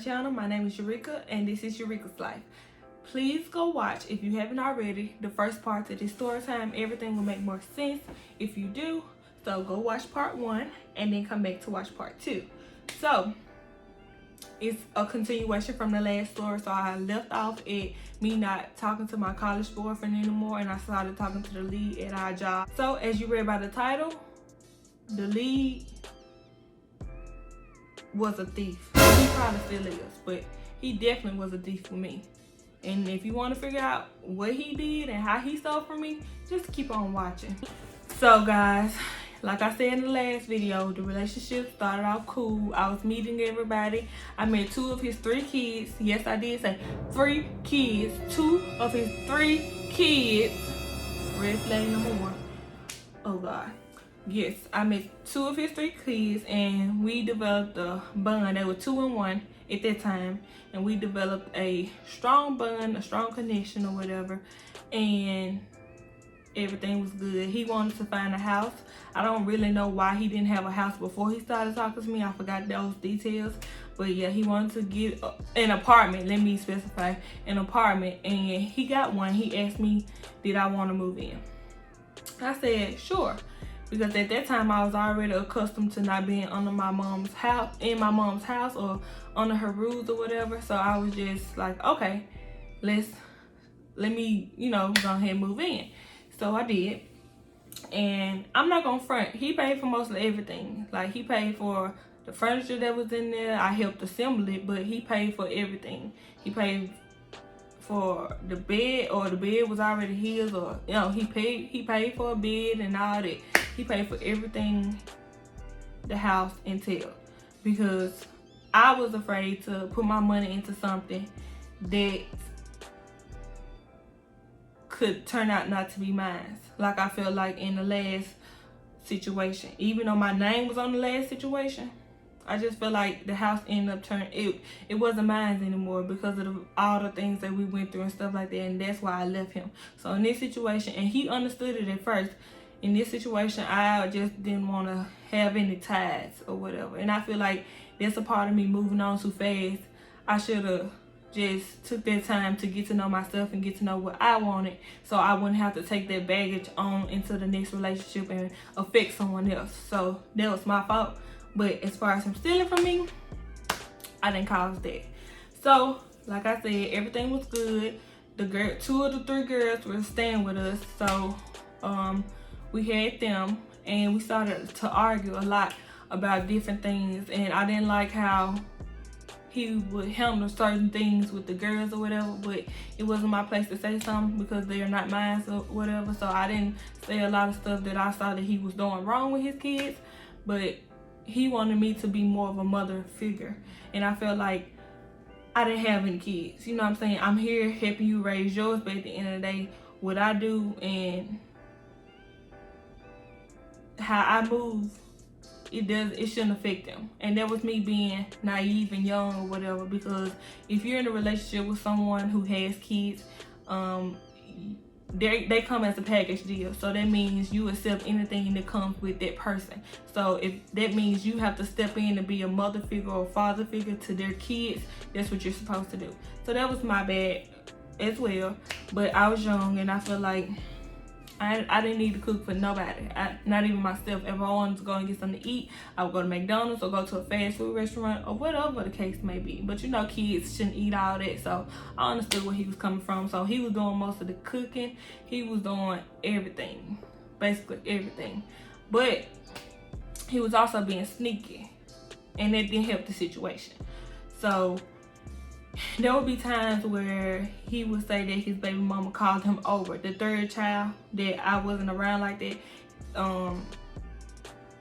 channel. My name is Eureka and this is Eureka's Life. Please go watch, if you haven't already, the first part of this story time. Everything will make more sense if you do. So go watch part 1 and then come back to watch part 2. So it's a continuation from the last story. So I left off at me not talking to my college boyfriend anymore, and I started talking to the lead at our job. So as you read by the title, the lead was a thief. He probably still is, but he definitely was a thief for me. And if you want to figure out what he did and how he stole from me, just keep on watching. So guys, like I said in the last video, the relationship started out cool. I was meeting everybody. I met 2 of his 3 kids. Yes, I did say 3 kids. 2 of his 3 kids. Red flag number 1. Oh God. Yes, I met 2 of his 3 kids, and we developed a bond. They were 2 and 1 at that time, and we developed a strong bond, a strong connection or whatever, and everything was good. He wanted to find a house. I don't really know why he didn't have a house before he started talking to me. I forgot those details, but yeah, he wanted to get an apartment. Let me specify, an apartment, and he got one. He asked me, did I want to move in? I said sure, because at that time I was already accustomed to not being under my mom's house, in my mom's house, or under her rules or whatever. So I was just like, okay, let me, go ahead and move in. So I did. And I'm not gonna front, he paid for most of everything. Like, he paid for the furniture that was in there. I helped assemble it, but he paid for everything. He paid for the bed, or the bed was already his, or he paid for a bed and all that. He paid for everything the house entailed, because I was afraid to put my money into something that could turn out not to be mine. Like I felt like in the last situation, even though my name was on the last situation, I just felt like the house ended up turning, it wasn't mine anymore, because of all the things that we went through and stuff like that. And that's why I left him. So in this situation, and he understood it at first, in this situation, I just didn't want to have any ties or whatever. And I feel like that's a part of me moving on too fast. I should have just took that time to get to know myself and get to know what I wanted, so I wouldn't have to take that baggage on into the next relationship and affect someone else. So that was my fault. But as far as him stealing from me, I didn't cause that. So like I said, everything was good. The girl, 2 of the 3 girls were staying with us, so we had them, and we started to argue a lot about different things. And I didn't like how he would handle certain things with the girls or whatever, but it wasn't my place to say something because they are not mine or whatever. So I didn't say a lot of stuff that I saw that he was doing wrong with his kids, but he wanted me to be more of a mother figure. And I felt like I didn't have any kids. You know what I'm saying? I'm here helping you raise yours, but at the end of the day, what I do and how I move, it shouldn't affect them. And that was me being naive and young or whatever, because if you're in a relationship with someone who has kids, they come as a package deal. So that means you accept anything that comes with that person. So if that means you have to step in and be a mother figure or father figure to their kids, that's what you're supposed to do. So that was my bad as well. But I was young, and I feel like I didn't need to cook for nobody, not even myself. If I wanted to go and get something to eat, I would go to McDonald's or go to a fast food restaurant or whatever the case may be. But kids shouldn't eat all that. So I understood where he was coming from. So he was doing most of the cooking. He was doing everything, basically everything. But he was also being sneaky, and that didn't help the situation. So there would be times where he would say that his baby mama called him over. The 3rd child that I wasn't around like that,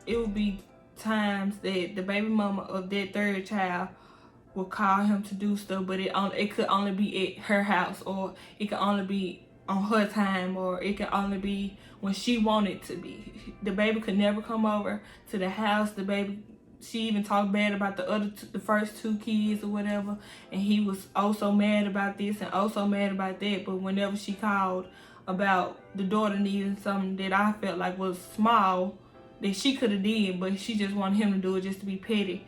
it would be times that the baby mama of that 3rd child would call him to do stuff, but it could only be at her house, or it could only be on her time, or it could only be when she wanted to be. The baby could never come over to the house. She even talked bad about the first 2 kids or whatever, and he was also mad about this and also mad about that. But whenever she called about the daughter needing something that I felt like was small that she could have did, but she just wanted him to do it just to be petty,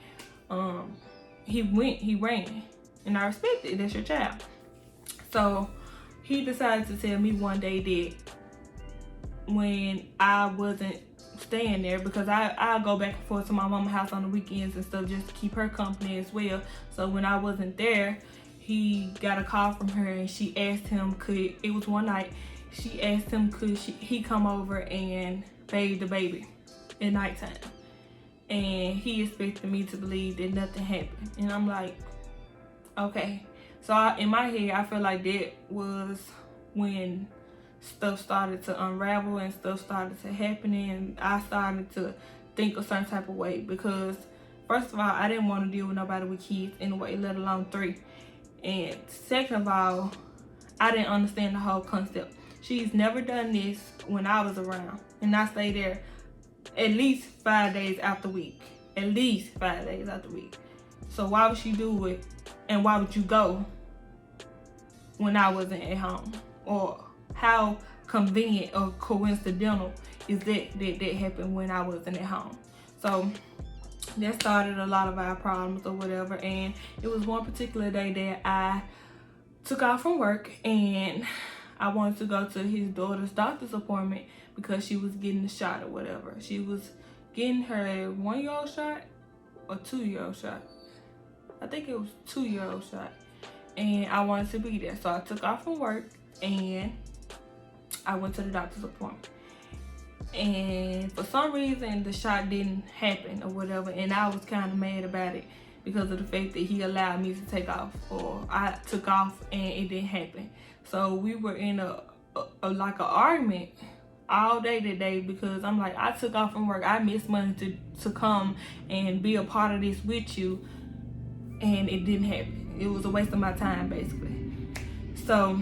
he ran. And I respect it, that's your child. So he decided to tell me one day that when I wasn't staying there, because I go back and forth to my mama's house on the weekends and stuff just to keep her company as well. So when I wasn't there, he got a call from her and she asked him it was one night, she asked him could he come over and bathe the baby at nighttime. And he expected me to believe that nothing happened. And I'm like, okay. So in my head, I feel like that was when stuff started to unravel and stuff started to happen, and I started to think a certain type of way, because first of all, I didn't want to deal with nobody with kids anyway, let alone 3. And second of all, I didn't understand the whole concept. She's never done this when I was around, and I stayed there at least 5 days out the week. At least 5 days out the week. So why would she do it? And why would you go when I wasn't at home? Or how convenient or coincidental is that happened when I wasn't at home? So that started a lot of our problems or whatever. And it was one particular day that I took off from work and I wanted to go to his daughter's doctor's appointment because she was getting the shot or whatever. She was getting her 1-year-old shot or 2-year-old shot. I think it was 2-year-old shot. And I wanted to be there. So I took off from work and I went to the doctor's appointment. And for some reason, the shot didn't happen or whatever. And I was kind of mad about it because of the fact that he allowed me to take off, or I took off and it didn't happen. So we were in a argument all day today, because I'm like, I took off from work. I missed money to come and be a part of this with you, and it didn't happen. It was a waste of my time, basically. So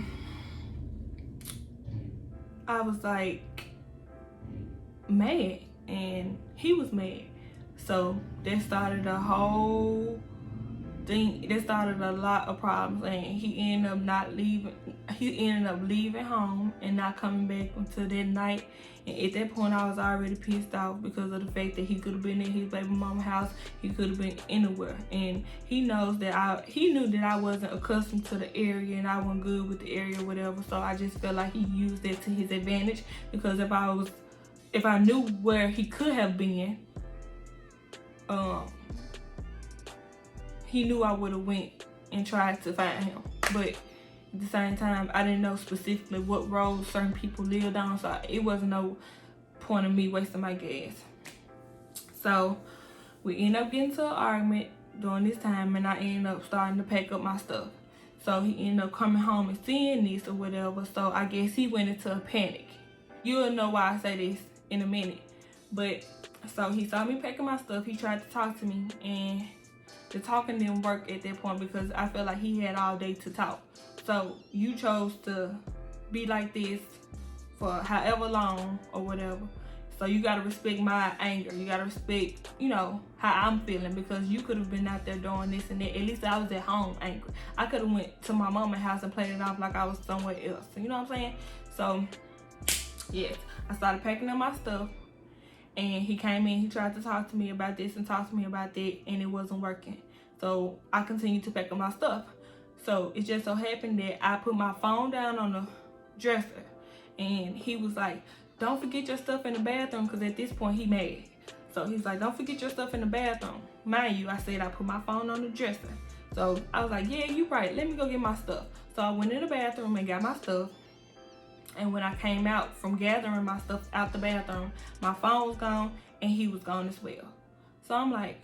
I was like mad, and he was mad. So that started a whole thing. That started a lot of problems, and he ended up leaving home and not coming back until that night. And at that point, I was already pissed off because of the fact that he could have been in his baby mama's house. He could have been anywhere, and he knows that he knew that I wasn't accustomed to the area and I wasn't good with the area or whatever. So I just felt like he used that to his advantage, because if I knew where he could have been, he knew I would have went and tried to find him. But at the same time, I didn't know specifically what roads certain people lived on, so it wasn't no point in me wasting my gas. So we ended up getting into an argument during this time, and I ended up starting to pack up my stuff. So he ended up coming home and seeing this or whatever, so I guess he went into a panic. You'll know why I say this in a minute. But so he saw me packing my stuff, he tried to talk to me, and the talking didn't work at that point because I felt like he had all day to talk. So you chose to be like this for however long or whatever. So you gotta respect my anger. You gotta respect, how I'm feeling, because you could have been out there doing this and that. At least I was at home angry. I could have went to my mama's house and played it off like I was somewhere else. You know what I'm saying? So yes, I started packing up my stuff. And he came in, he tried to talk to me about this and talk to me about that, and it wasn't working. So I continued to pack up my stuff. So it just so happened that I put my phone down on the dresser, and he was like, don't forget your stuff in the bathroom, because at this point he mad. So he's like, don't forget your stuff in the bathroom. Mind you, I said I put my phone on the dresser. So I was like, yeah, you right, let me go get my stuff. So I went in the bathroom and got my stuff. And when I came out from gathering my stuff out the bathroom, my phone was gone and he was gone as well. So I'm like,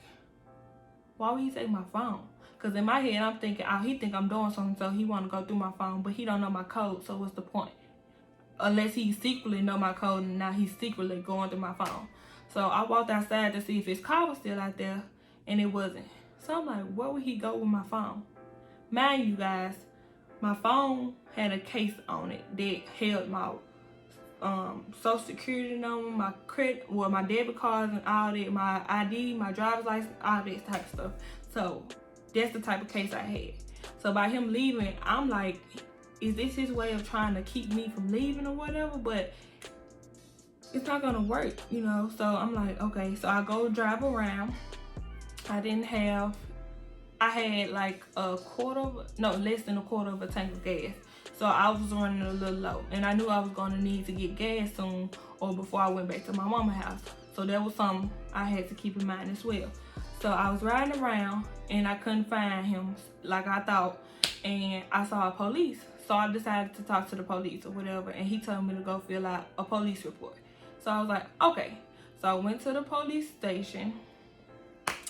why would he take my phone? Because in my head, I'm thinking, oh, he think I'm doing something, so he want to go through my phone, but he don't know my code, so what's the point? Unless he secretly know my code, and now he's secretly going through my phone. So I walked outside to see if his car was still out there, and it wasn't. So I'm like, where would he go with my phone? Mind you guys, my phone had a case on it that held my social security number, my credit, my debit cards and all that, my ID, my driver's license, all that type of stuff. So that's the type of case I had. So by him leaving, I'm like, is this his way of trying to keep me from leaving or whatever? But it's not gonna work, So I'm like, okay. So I go drive around. I didn't have I had like less than a quarter of a tank of gas. So I was running a little low, and I knew I was gonna need to get gas soon or before I went back to my mama's house. So that was something I had to keep in mind as well. So I was riding around and I couldn't find him like I thought, and I saw a police. So I decided to talk to the police or whatever, and he told me to go fill out a police report. So I was like, okay. So I went to the police station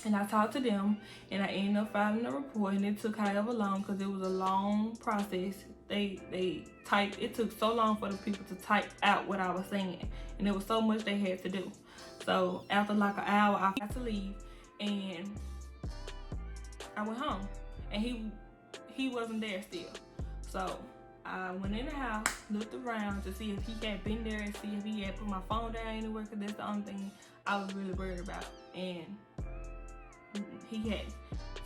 and I talked to them, and I ended up filing a report, and it took however long because it was a long process. It took so long for the people to type out what I was saying, and there was so much they had to do. So after like an hour, I had to leave, and I went home, and he wasn't there still. So I went in the house, looked around to see if he had been there and see if he had put my phone down anywhere, because that's the only thing I was really worried about, and he hadn't.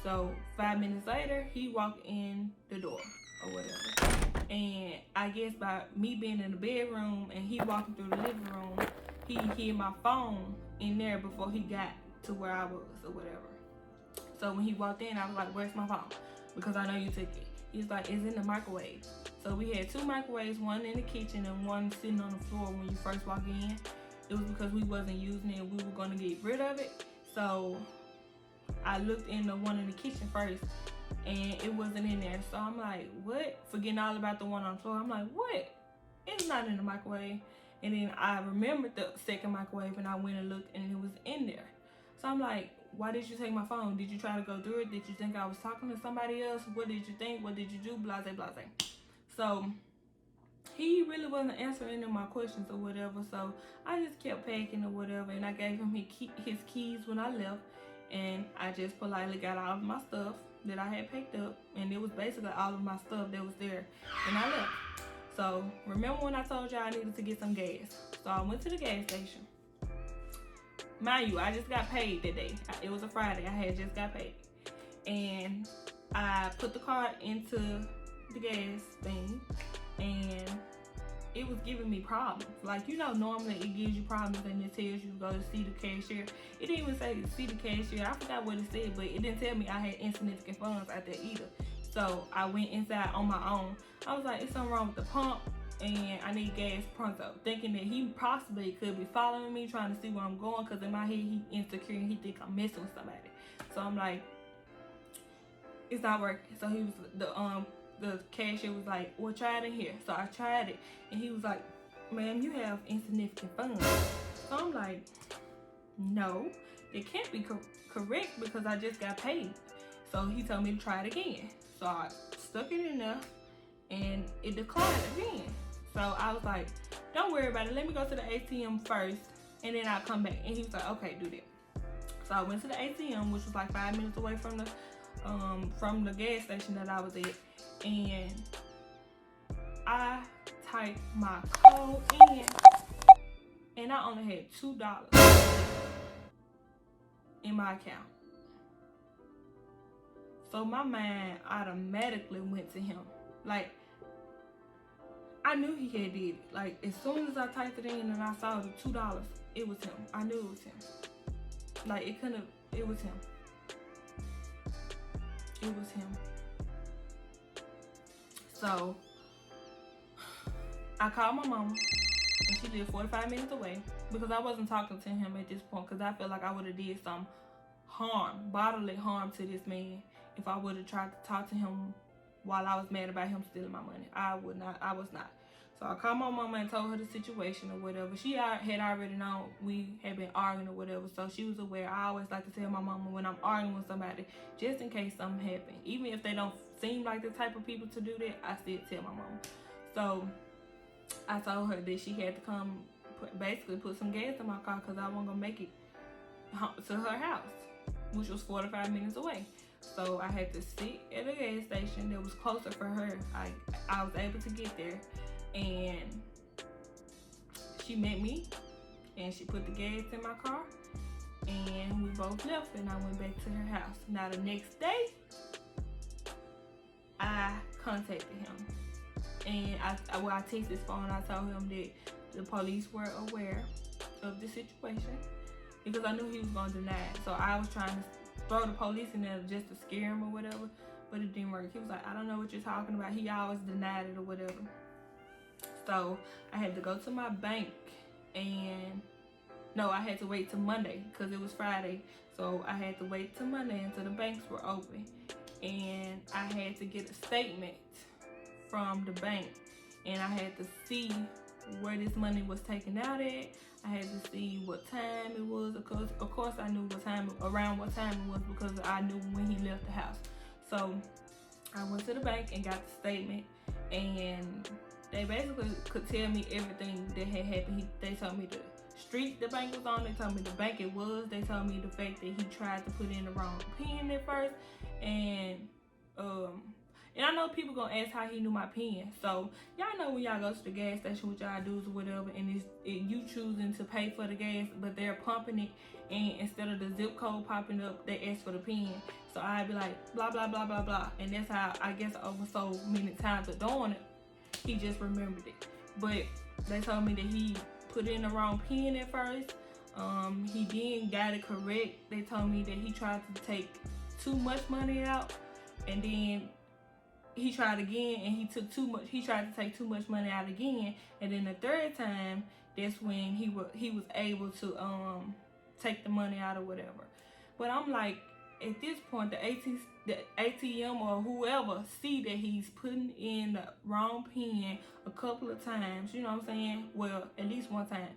So 5 minutes later, he walked in the door or whatever, and I guess by me being in the bedroom and he walking through the living room, he hid my phone in there before he got to where I was or whatever. So when he walked in, I was like, where's my phone? Because I know you took it. He's like, it's in the microwave. So we had 2 microwaves, one in the kitchen and one sitting on the floor when you first walk in. It was because we wasn't using it, we were gonna get rid of it. So I looked in the one in the kitchen first, and it wasn't in there. So I'm like, what? Forgetting all about the one on the floor. I'm like, what? It's not in the microwave. And then I remembered the second microwave, and I went and looked, and it was in there. So I'm like, why did you take my phone? Did you try to go through it? Did you think I was talking to somebody else? What did you think? What did you do? Blase, blase. So he really wasn't answering any of my questions or whatever. So I just kept packing or whatever, and I gave him his keys when I left. And I just politely got all of my stuff that I had picked up, and it was basically all of my stuff that was there, and I left. So remember when I told y'all I needed to get some gas? So I went to the gas station. Mind you, I just got paid that day. It was a Friday. I had just got paid, and I put the card into the gas thing, and it was giving me problems. Like, you know, normally it gives you problems and it tells you to go to see the cashier. It didn't even say see the cashier. I forgot what it said, but it didn't tell me I had insignificant funds out there either. So I went inside on my own. I was like, it's something wrong with the pump, and I need gas pronto. Thinking that he possibly could be following me, trying to see where I'm going, because in my head he insecure and he think I'm messing with somebody. So I'm like, it's not working. So he was the cashier was like, well, try it in here. So I tried it, and he was like, ma'am, you have insignificant funds. So I'm like, no, it can't be correct because I just got paid. So he told me to try it again. So I stuck it in there, and it declined again. So I was like, don't worry about it. Let me go to the ATM first, and then I'll come back. And he was like, okay, do that. So I went to the ATM, which was like 5 minutes away from the gas station that I was at. And I typed my code in, and I only had $2 in my account. So my mind automatically went to him. Like, I knew he had did it. Like, as soon as I typed it in and I saw the $2, it was him. I knew it was him. Like, it was him. It was him. So I called my mama, and she lived 45 minutes away, because I wasn't talking to him at this point, because I felt like I would have did some bodily harm to this man if I would have tried to talk to him while I was mad about him stealing my money. I was not. So I called my mama and told her the situation or whatever. She had already known we had been arguing or whatever, so she was aware. I always like to tell my mama when I'm arguing with somebody, just in case something happened. Even if they don't seem like the type of people to do that, I still tell my mama. So I told her that she had to come basically put some gas in my car, because I wasn't going to make it to her house, which was 45 minutes away. So I had to sit at a gas station that was closer for her. I was able to get there, and she met me, and she put the gas in my car, and we both left, and I went back to her house. Now the next day, I contacted him, and I texted his phone. I told him that the police were aware of the situation, because I knew he was going to deny it. So I was trying to throw the police in there just to scare him or whatever, but it didn't work. He was like, I don't know what you're talking about. He always denied it or whatever. So I had to go to my bank, and no, I had to wait till Monday because it was Friday. So I had to wait till Monday until the banks were open, and I had to get a statement from the bank, and I had to see where this money was taken out at. I had to see what time it was. Of course I knew around what time it was, because I knew when he left the house. So I went to the bank and got the statement, and they basically could tell me everything that had happened. They told me the street the bank was on. They told me the bank it was. They told me the fact that he tried to put in the wrong PIN at first, and I know people gonna ask how he knew my PIN. So y'all know when y'all go to the gas station with y'all dudes or whatever, and you choosing to pay for the gas, but they're pumping it, and instead of the zip code popping up, they ask for the PIN. So I'd be like blah blah blah blah blah, and that's how I guess over so many times of doing it, he just remembered it. But they told me that he put in the wrong PIN at first. He then got it correct. They told me that he tried to take too much money out, and then he tried again, and he took too much. He tried to take too much money out again, and then the third time, that's when he was able to take the money out or whatever. But I'm like, at this point, the ATM or whoever see that he's putting in the wrong PIN a couple of times. You know what I'm saying? Well, at least one time.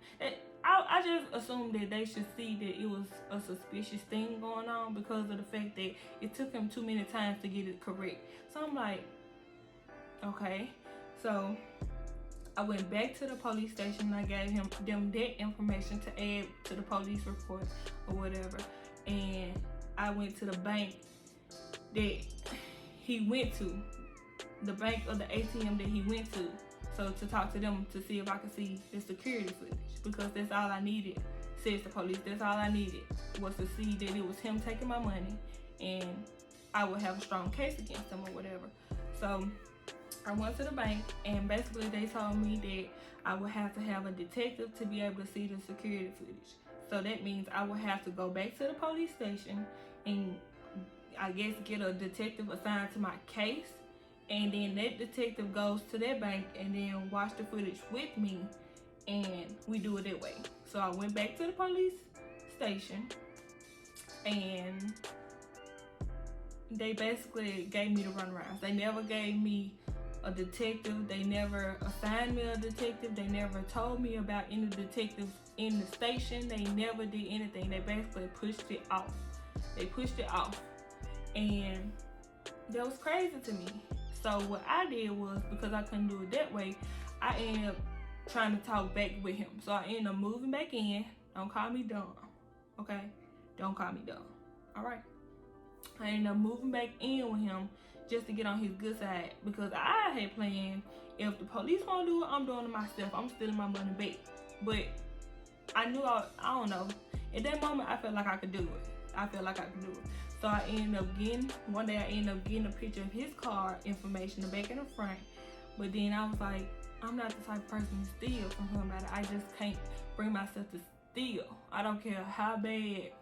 I just assumed that they should see that it was a suspicious thing going on, because of the fact that it took him too many times to get it correct. So I'm like, okay. So I went back to the police station, and I gave them that information to add to the police report or whatever. And I went to the bank that he went to, the bank or the ATM that he went to, so to talk to them to see if I could see the security footage, because that's all I needed, says the police. That's all I needed, was to see that it was him taking my money, and I would have a strong case against him or whatever. So I went to the bank, and basically they told me that I would have to have a detective to be able to see the security footage. So that means I would have to go back to the police station and I guess get a detective assigned to my case, and then that detective goes to that bank and then watch the footage with me, and we do it that way. So I went back to the police station, and they basically gave me the runarounds. They never gave me a detective. They never assigned me a detective. They never told me about any detectives in the station. They never did anything. They basically pushed it off. They pushed it off, and that was crazy to me. So what I did was, because I couldn't do it that way, I ended up trying to talk back with him. So I ended up moving back in. Don't call me dumb, okay? Don't call me dumb, all right? I ended up moving back in with him just to get on his good side, because I had planned, if the police won't do it, I'm doing it myself. I'm stealing my money back. But I knew I don't know. At that moment, I felt like I could do it. So I ended up one day I ended up getting a picture of his card information, the back and the front. But then I was like, I'm not the type of person to steal from somebody. I just can't bring myself to steal. I don't care how bad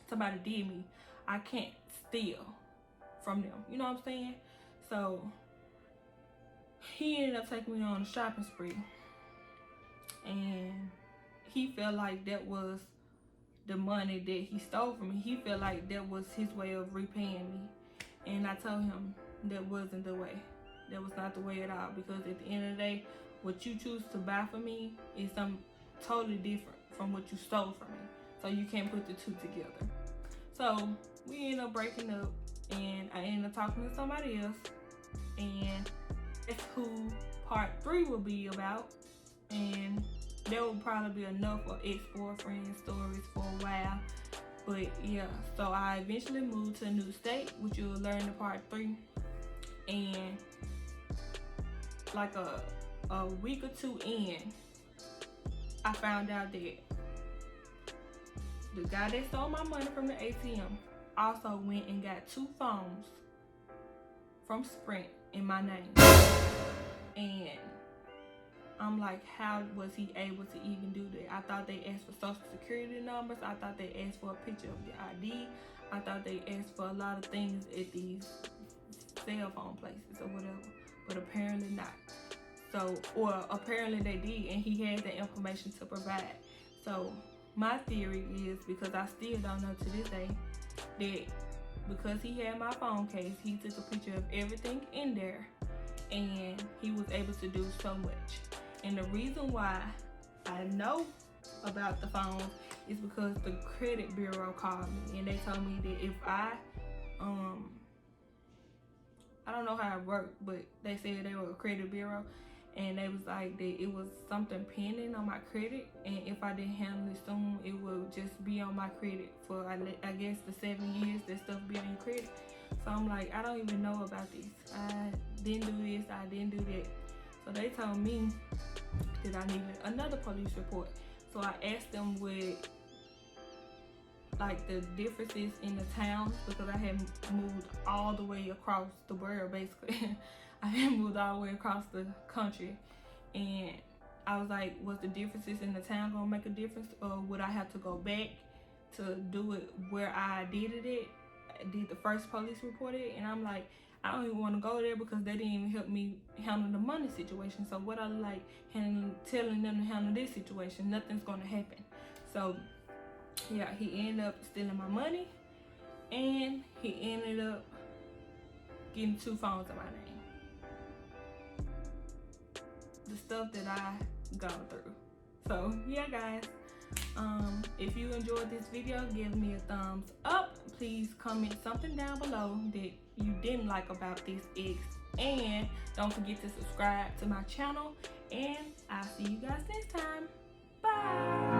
somebody did me. I can't steal from them. You know what I'm saying? So he ended up taking me on a shopping spree, and he felt like that was the money that he stole from me. He felt like that was his way of repaying me, and I told him that wasn't the way. That was not the way at all, because at the end of the day, what you choose to buy for me is something totally different from what you stole from me. So you can't put the two together. So we ended up breaking up, and I ended up talking to somebody else, and that's who part 3 will be about. And that will probably be enough of ex-boyfriend stories for a while. But yeah, so I eventually moved to a new state, which you'll learn in part 3. And like a week or two in, I found out that the guy that stole my money from the ATM also went and got 2 phones from Sprint in my name. And I'm like, how was he able to even do that? I thought they asked for social security numbers. I thought they asked for a picture of your ID. I thought they asked for a lot of things at these cell phone places or whatever, but apparently not. So, or apparently they did, and he had the information to provide. So my theory is, because I still don't know to this day, that because he had my phone case, he took a picture of everything in there, and he was able to do so much. And the reason why I know about the phone is because the credit bureau called me, and they told me that if I don't know how it worked, but they said they were a credit bureau, and they was like that it was something pending on my credit, and if I didn't handle it soon, it would just be on my credit for I guess the 7 years that stuff be on your credit. So I'm like, I don't even know about this. I didn't do this, I didn't do that. So they told me that I needed another police report. So I asked them what like the differences in the towns, because I had moved all the way across the world basically. I had moved all the way across the country, and I was like, was the differences in the town gonna make a difference, or would I have to go back to do it where I did the first police report it? And I'm like, I don't even want to go there because they didn't even help me handle the money situation. So what I like telling them to handle this situation, nothing's gonna happen. So yeah, he ended up stealing my money, and he ended up getting 2 phones in my name. The stuff that I gone through. So yeah, guys, if you enjoyed this video, give me a thumbs up. Please comment something down below that you didn't like about this ex, and don't forget to subscribe to my channel, and I'll see you guys next time. Bye.